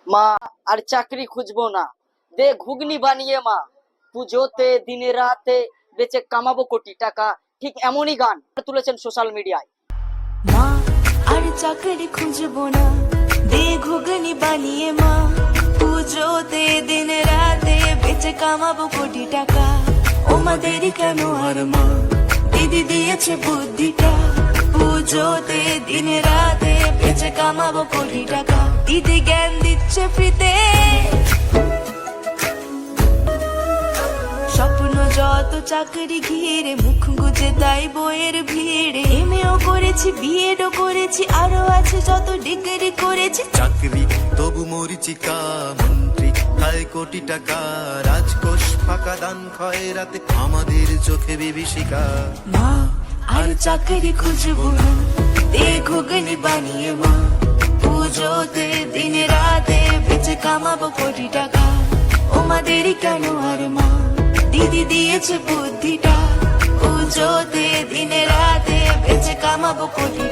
মা আর চাকরি খুঁজবো না, দে ঘুগনি বানিয়ে মা, পুজোতে দিনে রাতে বেচে কামাবো কোটি টাকা। ঠিক এমনই গান তুলেছেন সোশ্যাল মিডিয়ায়। মা আর চাকরি খুঁজবো না, দে ঘুগনি বানিয়ে মা, পুজোতে দিন রাতে বেচে কামাবো কোটি টাকা। ও মা দেরি কেন আর মা, দিদি দিয়েছে বুদ্ধিটা, পুজোতে দিন রাতে বেচে কামাবো কোটি টাকা। দিদি জ্ঞান দিচ্ছে ফ্রিতে, স্বপ্ন যত চাকরি ঘিরে, মুখ গুজে তাই বইয়ের ভিড়ে। এমএও করেছি, বিএডও করেছি, আরো আছে যত ডিগ্রি করেছি। চাকরি তবু মরিচিকা, মন্ত্রী খায় কোটি টাকা, রাজকোষ ফাঁকা, দান খয়রাতে আমাদের চোখে বিভীষিকা। মা আর চাকরি খুঁজবো না, দে ঘুগনি বানিয়ে মা, পুজোতে দিন রাতে বেচে কামাবো কোটি টাকা। ও মা দেরি কেন আর মা, দিদি দিয়েছে বুদ্ধিটা, পুজোতে দিন রাতে বেচে কামাবো কোটি